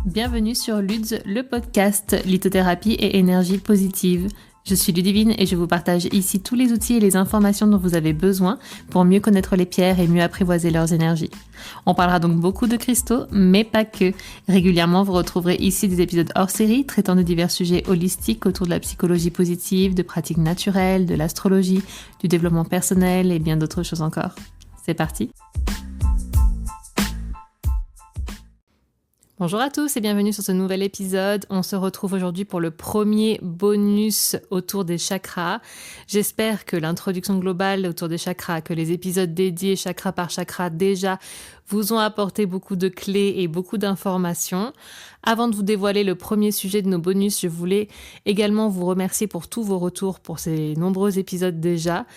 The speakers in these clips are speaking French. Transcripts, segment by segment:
Bienvenue sur Luds, le podcast lithothérapie et énergie positive. Je suis Ludivine et je vous partage ici tous les outils et les informations dont vous avez besoin pour mieux connaître les pierres et mieux apprivoiser leurs énergies. On parlera donc beaucoup de cristaux, mais pas que. Régulièrement, vous retrouverez ici des épisodes hors série traitant de divers sujets holistiques autour de la psychologie positive, de pratiques naturelles, de l'astrologie, du développement personnel et bien d'autres choses encore. C'est parti! Bonjour à tous et bienvenue sur ce nouvel épisode. On se retrouve aujourd'hui pour le premier bonus autour des chakras. J'espère que l'introduction globale autour des chakras, que les épisodes dédiés chakra par chakra déjà vous ont apporté beaucoup de clés et beaucoup d'informations. Avant de vous dévoiler le premier sujet de nos bonus, je voulais également vous remercier pour tous vos retours pour ces nombreux épisodes déjà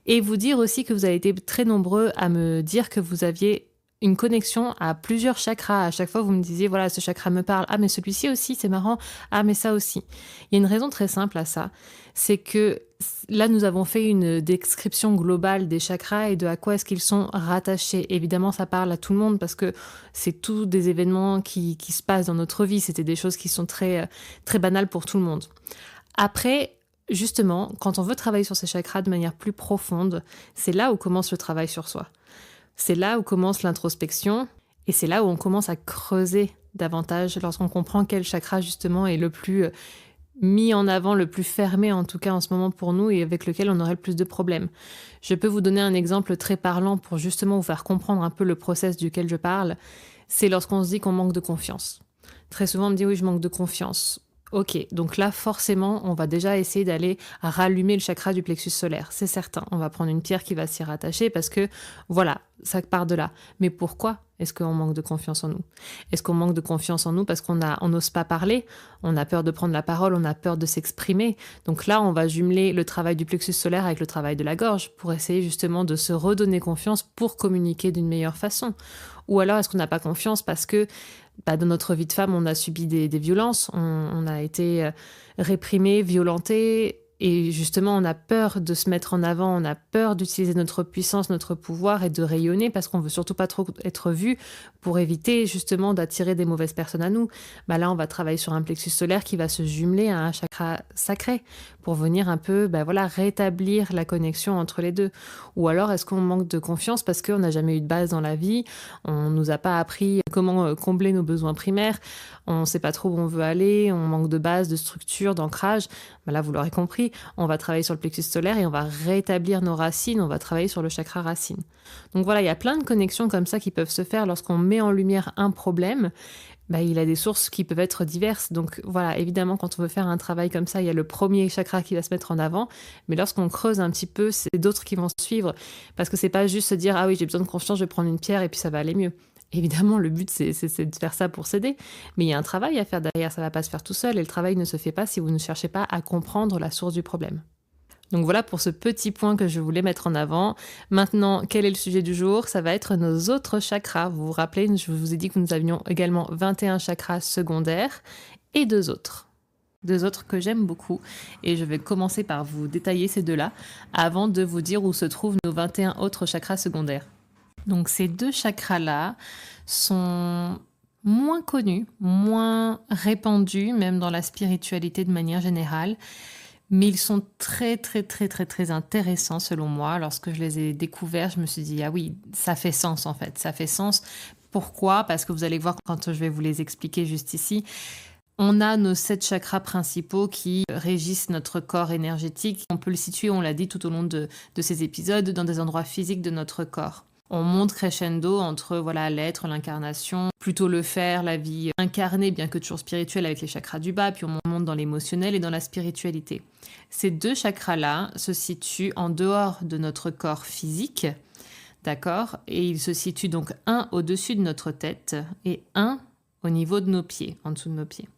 et vous dire aussi que vous avez été très nombreux à me dire que vous aviez une connexion à plusieurs chakras. À chaque fois, vous me disiez, voilà, ce chakra me parle. Ah, mais celui-ci aussi, c'est marrant. Ah, mais ça aussi. Il y a une raison très simple à ça. C'est que là, nous avons fait une description globale des chakras et de à quoi est-ce qu'ils sont rattachés. Évidemment, ça parle à tout le monde parce que c'est tous des événements qui se passent dans notre vie. C'était des choses qui sont très, très banales pour tout le monde. Après, justement, quand on veut travailler sur ces chakras de manière plus profonde, c'est là où commence le travail sur soi. C'est là où commence l'introspection et c'est là où on commence à creuser davantage lorsqu'on comprend quel chakra justement est le plus mis en avant, le plus fermé en tout cas en ce moment pour nous et avec lequel on aurait le plus de problèmes. Je peux vous donner un exemple très parlant pour justement vous faire comprendre un peu le process duquel je parle. C'est lorsqu'on se dit qu'on manque de confiance. Très souvent on me dit oui, je manque de confiance. Ok, donc là forcément on va déjà essayer d'aller rallumer le chakra du plexus solaire, c'est certain. On va prendre une pierre qui va s'y rattacher parce que voilà, ça part de là. Mais pourquoi est-ce qu'on manque de confiance en nous? Est-ce qu'on manque de confiance en nous parce qu'on n'ose pas parler? On a peur de prendre la parole, on a peur de s'exprimer. Donc là on va jumeler le travail du plexus solaire avec le travail de la gorge pour essayer justement de se redonner confiance pour communiquer d'une meilleure façon. Ou alors est-ce qu'on n'a pas confiance parce que dans notre vie de femme, on a subi des violences, on a été réprimé, violenté, et justement, on a peur de se mettre en avant, on a peur d'utiliser notre puissance, notre pouvoir et de rayonner parce qu'on veut surtout pas trop être vu pour éviter justement d'attirer des mauvaises personnes à nous. Là, on va travailler sur un plexus solaire qui va se jumeler à un chakra sacré pour venir un peu rétablir la connexion entre les deux. Ou alors, est-ce qu'on manque de confiance parce qu'on n'a jamais eu de base dans la vie, on nous a pas appris comment combler nos besoins primaires, on ne sait pas trop où on veut aller, on manque de base, de structure, d'ancrage. Là, vous l'aurez compris, on va travailler sur le plexus solaire et on va rétablir nos racines, on va travailler sur le chakra racine. Donc voilà, il y a plein de connexions comme ça qui peuvent se faire lorsqu'on met en lumière un problème. Il a des sources qui peuvent être diverses. Donc voilà, évidemment, quand on veut faire un travail comme ça, il y a le premier chakra qui va se mettre en avant. Mais lorsqu'on creuse un petit peu, c'est d'autres qui vont suivre. Parce que c'est pas juste se dire « Ah oui, j'ai besoin de confiance, je vais prendre une pierre et puis ça va aller mieux ». Évidemment, le but, c'est de faire ça pour s'aider. Mais il y a un travail à faire derrière, ça ne va pas se faire tout seul. Et le travail ne se fait pas si vous ne cherchez pas à comprendre la source du problème. Donc voilà pour ce petit point que je voulais mettre en avant. Maintenant, quel est le sujet du jour? Ça va être nos autres chakras. Vous vous rappelez, je vous ai dit que nous avions également 21 chakras secondaires et deux autres que j'aime beaucoup. Et je vais commencer par vous détailler ces deux-là avant de vous dire où se trouvent nos 21 autres chakras secondaires. Donc ces deux chakras-là sont moins connus, moins répandus, même dans la spiritualité de manière générale, mais ils sont très très très très très intéressants selon moi. Lorsque je les ai découverts, je me suis dit ah oui, ça fait sens en fait, ça fait sens. Pourquoi? Parce que vous allez voir quand je vais vous les expliquer juste ici. On a nos 7 chakras principaux qui régissent notre corps énergétique. On peut le situer, on l'a dit tout au long de ces épisodes, dans des endroits physiques de notre corps. On monte crescendo entre l'être, l'incarnation, plutôt le faire, la vie incarnée, bien que toujours spirituelle avec les chakras du bas, puis on monte dans l'émotionnel et dans la spiritualité. Ces deux chakras-là se situent en dehors de notre corps physique, d'accord? Et ils se situent donc un au-dessus de notre tête et un au niveau de nos pieds, en dessous de nos pieds.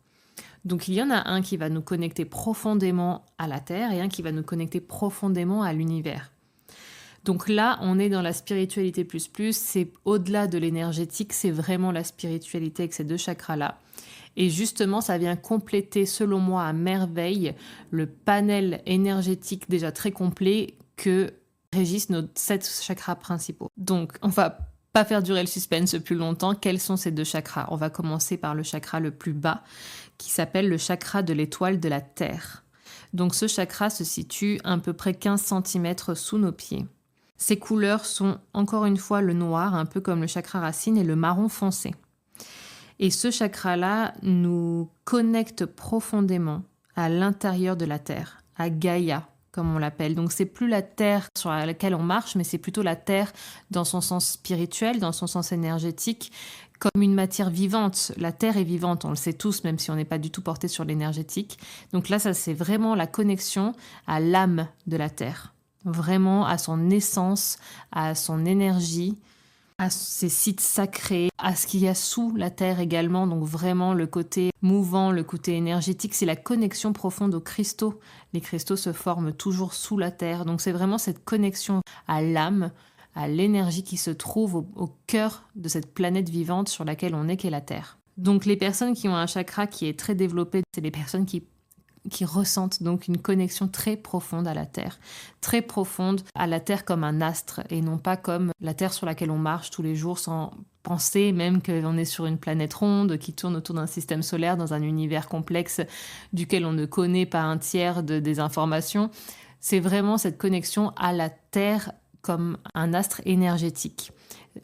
Donc il y en a un qui va nous connecter profondément à la Terre et un qui va nous connecter profondément à l'univers. Donc là, on est dans la spiritualité plus, c'est au-delà de l'énergétique, c'est vraiment la spiritualité avec ces deux chakras-là. Et justement, ça vient compléter, selon moi, à merveille, le panel énergétique déjà très complet que régissent nos 7 chakras principaux. Donc, on va pas faire durer le suspense plus longtemps, quels sont ces deux chakras? On va commencer par le chakra le plus bas, qui s'appelle le chakra de l'étoile de la Terre. Donc ce chakra se situe à peu près 15 centimètres sous nos pieds. Ses couleurs sont encore une fois le noir, un peu comme le chakra racine, et le marron foncé. Et ce chakra-là nous connecte profondément à l'intérieur de la Terre, à Gaïa, comme on l'appelle. Donc c'est plus la Terre sur laquelle on marche, mais c'est plutôt la Terre dans son sens spirituel, dans son sens énergétique, comme une matière vivante. La Terre est vivante, on le sait tous, même si on n'est pas du tout porté sur l'énergétique. Donc là, ça c'est vraiment la connexion à l'âme de la Terre, vraiment à son essence, à son énergie, à ces sites sacrés, à ce qu'il y a sous la Terre également, donc vraiment le côté mouvant, le côté énergétique, c'est la connexion profonde aux cristaux. Les cristaux se forment toujours sous la Terre, donc c'est vraiment cette connexion à l'âme, à l'énergie qui se trouve au cœur de cette planète vivante sur laquelle on est, qu'est la Terre. Donc les personnes qui ont un chakra qui est très développé, c'est les personnes qui ressentent donc une connexion très profonde à la Terre, très profonde à la Terre comme un astre et non pas comme la Terre sur laquelle on marche tous les jours sans penser même qu'on est sur une planète ronde qui tourne autour d'un système solaire dans un univers complexe duquel on ne connaît pas un tiers des informations. C'est vraiment cette connexion à la Terre comme un astre énergétique.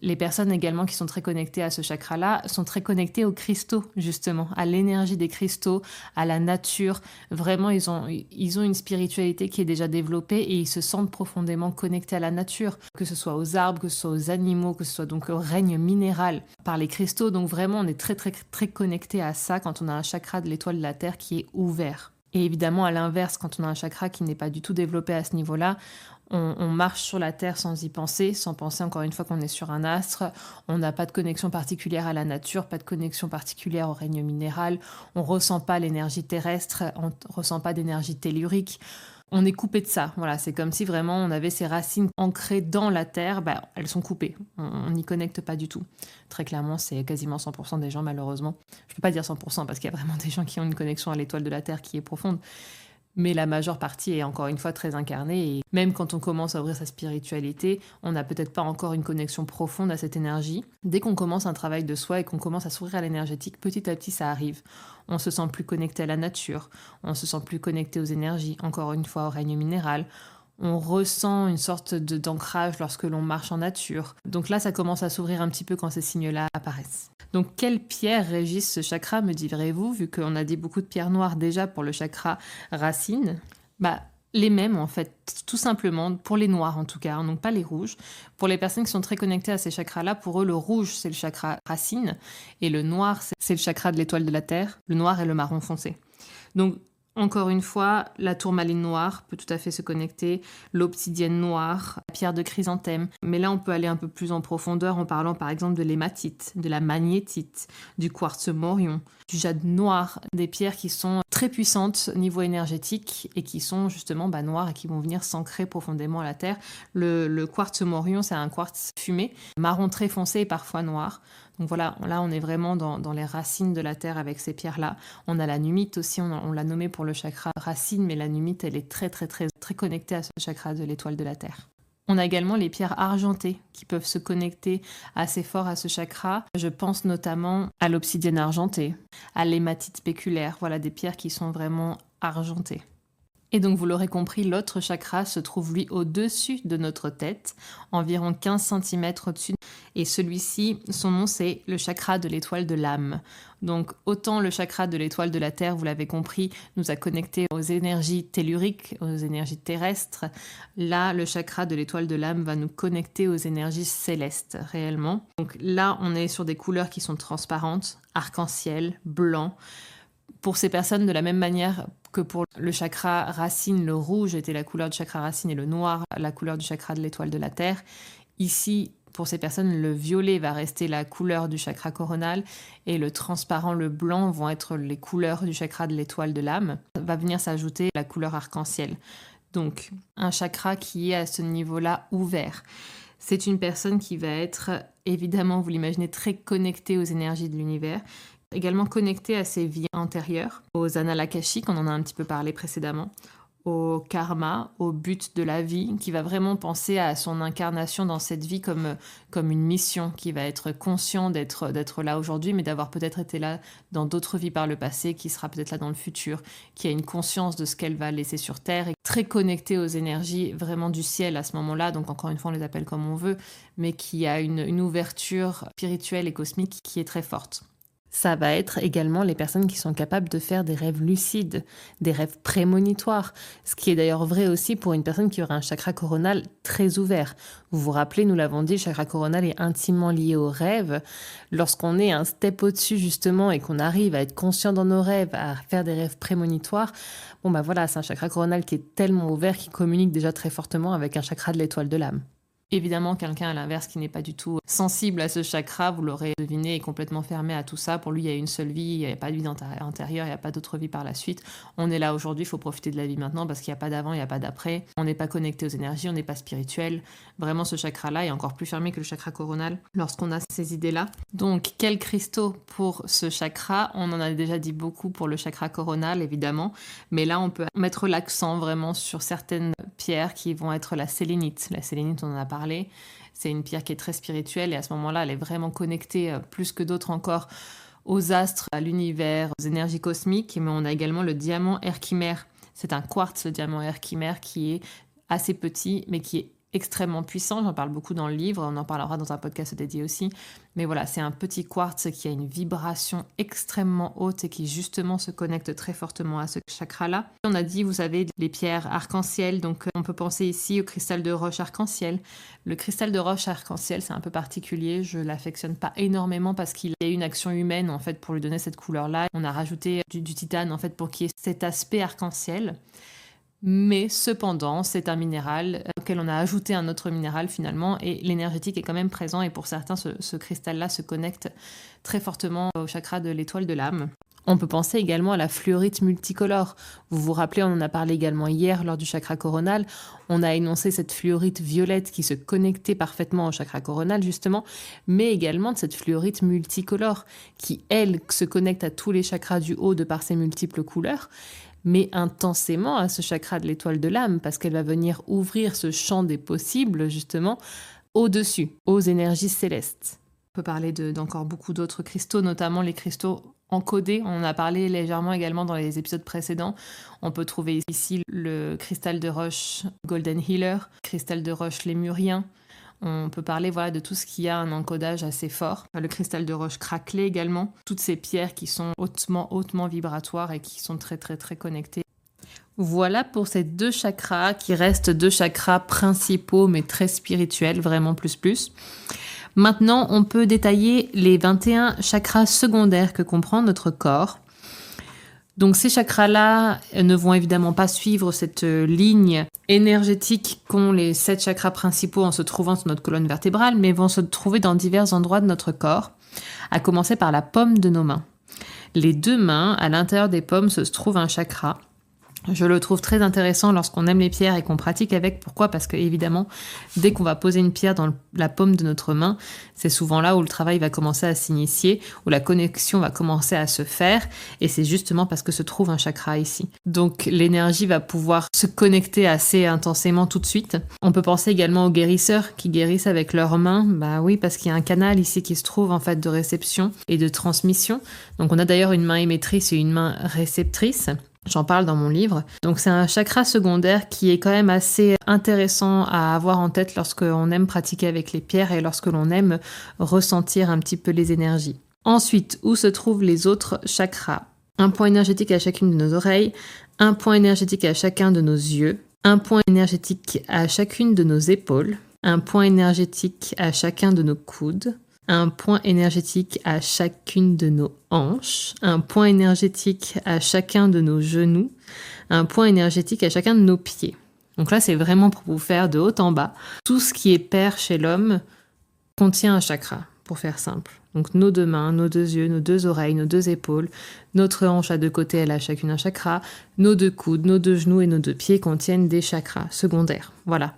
Les personnes également qui sont très connectées à ce chakra-là sont très connectées aux cristaux, justement, à l'énergie des cristaux, à la nature. Vraiment, ils ont une spiritualité qui est déjà développée et ils se sentent profondément connectés à la nature, que ce soit aux arbres, que ce soit aux animaux, que ce soit donc au règne minéral par les cristaux. Donc vraiment, on est très, très, très connecté à ça quand on a un chakra de l'étoile de la Terre qui est ouvert. Et évidemment, à l'inverse, quand on a un chakra qui n'est pas du tout développé à ce niveau-là, on marche sur la Terre sans y penser, sans penser encore une fois qu'on est sur un astre. On n'a pas de connexion particulière à la nature, pas de connexion particulière au règne minéral. On ne ressent pas l'énergie terrestre, on ne ressent pas d'énergie tellurique. On est coupé de ça. Voilà, c'est comme si vraiment on avait ces racines ancrées dans la Terre, elles sont coupées. On n'y connecte pas du tout. Très clairement, c'est quasiment 100% des gens, malheureusement. Je ne peux pas dire 100% parce qu'il y a vraiment des gens qui ont une connexion à l'étoile de la Terre qui est profonde. Mais la majeure partie est encore une fois très incarnée et même quand on commence à ouvrir sa spiritualité, on n'a peut-être pas encore une connexion profonde à cette énergie. Dès qu'on commence un travail de soi et qu'on commence à s'ouvrir à l'énergétique, petit à petit ça arrive. On se sent plus connecté à la nature, on se sent plus connecté aux énergies, encore une fois au règne minéral. On ressent une sorte d'ancrage lorsque l'on marche en nature. Donc là, ça commence à s'ouvrir un petit peu quand ces signes-là apparaissent. Donc, quelles pierres régissent ce chakra, me direz-vous, vu qu'on a dit beaucoup de pierres noires déjà pour le chakra racine? Les mêmes, en fait, tout simplement, pour les noirs en tout cas, donc pas les rouges. Pour les personnes qui sont très connectées à ces chakras-là, pour eux, le rouge, c'est le chakra racine, et le noir, c'est le chakra de l'étoile de la Terre. Le noir et le marron foncé. Donc, encore une fois, la tourmaline noire peut tout à fait se connecter, l'obsidienne noire, la pierre de chrysanthème. Mais là, on peut aller un peu plus en profondeur en parlant par exemple de l'hématite, de la magnétite, du quartz morion, du jade noir, des pierres qui sont très puissantes au niveau énergétique et qui sont justement noires et qui vont venir s'ancrer profondément à la terre. Le quartz morion, c'est un quartz fumé, marron très foncé et parfois noir. Donc voilà, là on est vraiment dans les racines de la terre avec ces pierres-là. On a la numite aussi, on l'a nommée pour le chakra racine, mais la numite elle est très très très très connectée à ce chakra de l'étoile de la terre. On a également les pierres argentées qui peuvent se connecter assez fort à ce chakra. Je pense notamment à l'obsidienne argentée, à l'hématite spéculaire, voilà des pierres qui sont vraiment argentées. Et donc vous l'aurez compris, l'autre chakra se trouve lui au-dessus de notre tête, environ 15 cm au-dessus. Et celui-ci, son nom c'est le chakra de l'étoile de l'âme. Donc autant le chakra de l'étoile de la Terre, vous l'avez compris, nous a connectés aux énergies telluriques, aux énergies terrestres. Là, le chakra de l'étoile de l'âme va nous connecter aux énergies célestes, réellement. Donc là, on est sur des couleurs qui sont transparentes, arc-en-ciel, blanc. Pour ces personnes, de la même manière que pour le chakra racine, le rouge était la couleur du chakra racine et le noir, la couleur du chakra de l'étoile de la Terre. Ici, pour ces personnes, le violet va rester la couleur du chakra coronal et le transparent, le blanc vont être les couleurs du chakra de l'étoile de l'âme. Va venir s'ajouter la couleur arc-en-ciel. Donc, un chakra qui est à ce niveau-là ouvert. C'est une personne qui va être, évidemment, vous l'imaginez, très connectée aux énergies de l'univers, également connectée à ses vies antérieures, aux annales akashiques, on en a un petit peu parlé précédemment, au karma, au but de la vie, qui va vraiment penser à son incarnation dans cette vie comme une mission, qui va être conscient d'être là aujourd'hui, mais d'avoir peut-être été là dans d'autres vies par le passé, qui sera peut-être là dans le futur, qui a une conscience de ce qu'elle va laisser sur Terre, et très connectée aux énergies vraiment du ciel à ce moment-là, donc encore une fois on les appelle comme on veut, mais qui a une ouverture spirituelle et cosmique qui est très forte. Ça va être également les personnes qui sont capables de faire des rêves lucides, des rêves prémonitoires, ce qui est d'ailleurs vrai aussi pour une personne qui aurait un chakra coronal très ouvert. Vous vous rappelez, nous l'avons dit, le chakra coronal est intimement lié aux rêves. Lorsqu'on est un step au-dessus justement et qu'on arrive à être conscient dans nos rêves, à faire des rêves prémonitoires, voilà, c'est un chakra coronal qui est tellement ouvert qu'il communique déjà très fortement avec un chakra de l'étoile de l'âme. Évidemment, quelqu'un à l'inverse qui n'est pas du tout sensible à ce chakra, vous l'aurez deviné, est complètement fermé à tout ça. Pour lui, il y a une seule vie, il n'y a pas de vie antérieure, il n'y a pas d'autre vie par la suite. On est là aujourd'hui, il faut profiter de la vie maintenant parce qu'il n'y a pas d'avant, il n'y a pas d'après. On n'est pas connecté aux énergies, on n'est pas spirituel. Vraiment, ce chakra-là est encore plus fermé que le chakra coronal lorsqu'on a ces idées-là. Donc, quels cristaux pour ce chakra? On en a déjà dit beaucoup pour le chakra coronal, évidemment. Mais là, on peut mettre l'accent vraiment sur certaines pierres qui vont être la sélénite. La sélénite, on en a parlé. C'est une pierre qui est très spirituelle et à ce moment-là, elle est vraiment connectée plus que d'autres encore aux astres, à l'univers, aux énergies cosmiques. Mais on a également le diamant Herkimer. C'est un quartz, le diamant Herkimer, qui est assez petit, mais qui est extrêmement puissant. J'en parle beaucoup dans le livre, on en parlera dans un podcast dédié aussi. Mais voilà, c'est un petit quartz qui a une vibration extrêmement haute et qui justement se connecte très fortement à ce chakra-là. On a dit, vous savez, les pierres arc-en-ciel, donc on peut penser ici au cristal de roche arc-en-ciel. Le cristal de roche arc-en-ciel, c'est un peu particulier, je l'affectionne pas énormément parce qu'il y a une action humaine en fait pour lui donner cette couleur-là. On a rajouté du titane en fait pour qu'il y ait cet aspect arc-en-ciel. Mais cependant, c'est un minéral auquel on a ajouté un autre minéral finalement et l'énergétique est quand même présent et pour certains, ce cristal-là se connecte très fortement au chakra de l'étoile de l'âme. On peut penser également à la fluorite multicolore. Vous vous rappelez, on en a parlé également hier lors du chakra coronal. On a énoncé cette fluorite violette qui se connectait parfaitement au chakra coronal justement, mais également de cette fluorite multicolore qui, elle, se connecte à tous les chakras du haut de par ses multiples couleurs, mais intensément à ce chakra de l'étoile de l'âme, parce qu'elle va venir ouvrir ce champ des possibles, justement, au-dessus, aux énergies célestes. On peut parler d'encore beaucoup d'autres cristaux, notamment les cristaux encodés. On en a parlé légèrement également dans les épisodes précédents. On peut trouver ici le cristal de roche Golden Healer, cristal de roche lémurien. On peut parler de tout ce qui a un encodage assez fort. Le cristal de roche craquelé également. Toutes ces pierres qui sont hautement vibratoires et qui sont très très très connectées. Voilà pour ces deux chakras qui restent deux chakras principaux mais très spirituels, vraiment plus. Maintenant, on peut détailler les 21 chakras secondaires que comprend notre corps. Donc ces chakras-là ne vont évidemment pas suivre cette ligne énergétique qu'ont les 7 chakras principaux en se trouvant sur notre colonne vertébrale, mais vont se trouver dans divers endroits de notre corps, à commencer par la paume de nos mains. Les 2 mains, à l'intérieur des paumes, se trouve un chakra. Je le trouve très intéressant lorsqu'on aime les pierres et qu'on pratique avec. Pourquoi ? Parce que évidemment, dès qu'on va poser une pierre dans la paume de notre main, c'est souvent là où le travail va commencer à s'initier, où la connexion va commencer à se faire. Et c'est justement parce que se trouve un chakra ici. Donc l'énergie va pouvoir se connecter assez intensément tout de suite. On peut penser également aux guérisseurs qui guérissent avec leurs mains. Bah oui, parce qu'il y a un canal ici qui se trouve en fait de réception et de transmission. Donc on a d'ailleurs une main émettrice et une main réceptrice. J'en parle dans mon livre. Donc c'est un chakra secondaire qui est quand même assez intéressant à avoir en tête lorsqu'on aime pratiquer avec les pierres et lorsque l'on aime ressentir un petit peu les énergies. Ensuite, où se trouvent les autres chakras ? Un point énergétique à chacune de nos oreilles, un point énergétique à chacun de nos yeux, un point énergétique à chacune de nos épaules, un point énergétique à chacun de nos coudes, un point énergétique à chacune de nos hanches, un point énergétique à chacun de nos genoux, un point énergétique à chacun de nos pieds. Donc là, c'est vraiment pour vous faire de haut en bas. Tout ce qui est pair chez l'homme contient un chakra, pour faire simple. Donc nos 2 mains, nos 2 yeux, nos 2 oreilles, nos 2 épaules, notre hanche à 2 côtés, elle a chacune un chakra, nos 2 coudes, nos 2 genoux et nos 2 pieds contiennent des chakras secondaires. Voilà.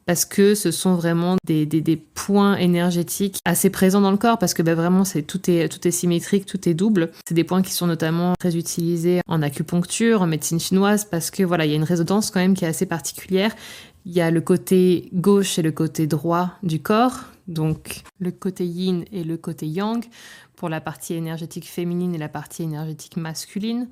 parce que ce sont vraiment des points énergétiques assez présents dans le corps, parce que vraiment tout est symétrique, tout est double. C'est des points qui sont notamment très utilisés en acupuncture, en médecine chinoise, parce que il y a une résonance quand même qui est assez particulière. Il y a le côté gauche et le côté droit du corps, donc le côté yin et le côté yang, pour la partie énergétique féminine et la partie énergétique masculine.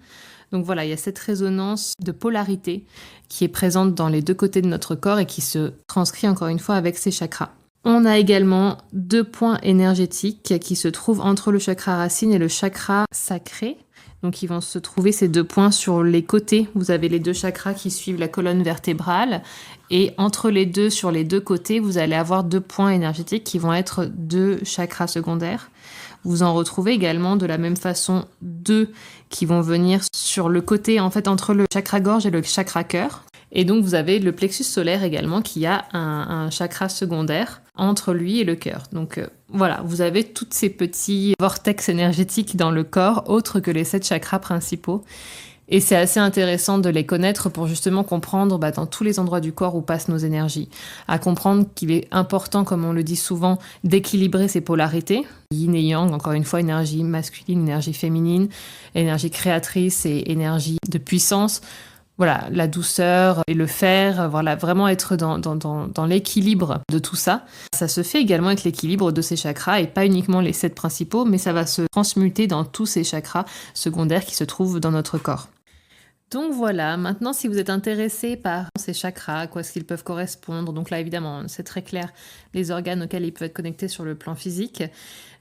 Donc il y a cette résonance de polarité qui est présente dans les deux côtés de notre corps et qui se transcrit encore une fois avec ces chakras. On a également 2 points énergétiques qui se trouvent entre le chakra racine et le chakra sacré. Donc ils vont se trouver ces 2 points sur les côtés. Vous avez les 2 chakras qui suivent la colonne vertébrale et entre les deux, sur les 2 côtés, vous allez avoir 2 points énergétiques qui vont être 2 chakras secondaires. Vous en retrouvez également de la même façon 2 qui vont venir sur le côté, en fait, entre le chakra-gorge et le chakra-cœur. Et donc, vous avez le plexus solaire également qui a un chakra secondaire entre lui et le cœur. Donc, vous avez tous ces petits vortex énergétiques dans le corps, autres que les 7 chakras principaux. Et c'est assez intéressant de les connaître pour justement comprendre dans tous les endroits du corps où passent nos énergies. À comprendre qu'il est important, comme on le dit souvent, d'équilibrer ces polarités. Yin et yang, encore une fois, énergie masculine, énergie féminine, énergie créatrice et énergie de puissance. La douceur et le faire, vraiment être dans l'équilibre de tout ça. Ça se fait également avec l'équilibre de ces chakras et pas uniquement les 7 principaux, mais ça va se transmuter dans tous ces chakras secondaires qui se trouvent dans notre corps. Donc maintenant si vous êtes intéressé par ces chakras, à quoi est-ce qu'ils peuvent correspondre, donc là évidemment c'est très clair les organes auxquels ils peuvent être connectés sur le plan physique,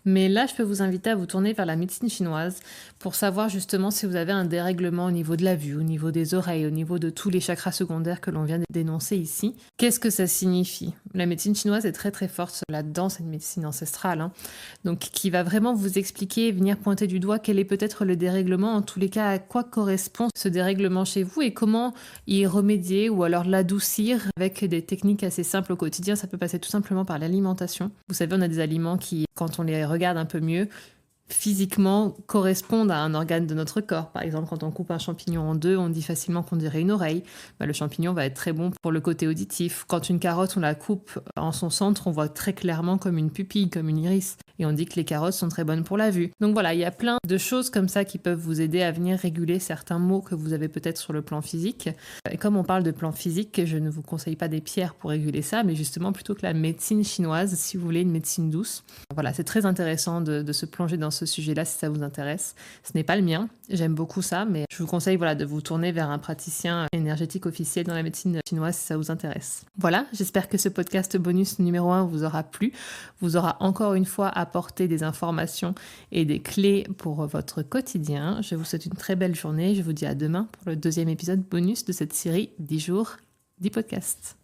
mais là je peux vous inviter à vous tourner vers la médecine chinoise pour savoir justement si vous avez un dérèglement au niveau de la vue, au niveau des oreilles, au niveau de tous les chakras secondaires que l'on vient de dénoncer ici. Qu'est-ce que ça signifie ? La médecine chinoise est très très forte là-dedans, c'est une médecine ancestrale, donc qui va vraiment vous expliquer, venir pointer du doigt quel est peut-être le dérèglement, en tous les cas à quoi correspond ce dérèglement chez vous et comment y remédier ou alors l'adoucir avec des techniques assez simples au quotidien. Ça peut passer tout simplement par l'alimentation. Vous savez, on a des aliments qui, quand on les regarde un peu mieux, physiquement correspondent à un organe de notre corps. Par exemple, quand on coupe un champignon en 2, on dit facilement qu'on dirait une oreille. Le champignon va être très bon pour le côté auditif. Quand une carotte, on la coupe en son centre, on voit très clairement comme une pupille, comme une iris. Et on dit que les carottes sont très bonnes pour la vue. Donc il y a plein de choses comme ça qui peuvent vous aider à venir réguler certains maux que vous avez peut-être sur le plan physique. Et comme on parle de plan physique, je ne vous conseille pas des pierres pour réguler ça, mais justement plutôt que la médecine chinoise, si vous voulez une médecine douce. C'est très intéressant de se plonger dans ce sujet-là si ça vous intéresse. Ce n'est pas le mien, j'aime beaucoup ça, mais je vous conseille de vous tourner vers un praticien énergétique officiel dans la médecine chinoise si ça vous intéresse. J'espère que ce podcast bonus numéro 1 vous aura plu, vous aura encore une fois apporté des informations et des clés pour votre quotidien. Je vous souhaite une très belle journée, je vous dis à demain pour le 2e épisode bonus de cette série 10 jours, 10 podcasts.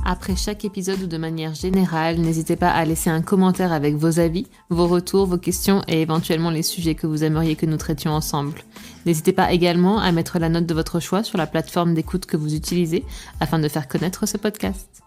Après chaque épisode ou de manière générale, n'hésitez pas à laisser un commentaire avec vos avis, vos retours, vos questions et éventuellement les sujets que vous aimeriez que nous traitions ensemble. N'hésitez pas également à mettre la note de votre choix sur la plateforme d'écoute que vous utilisez afin de faire connaître ce podcast.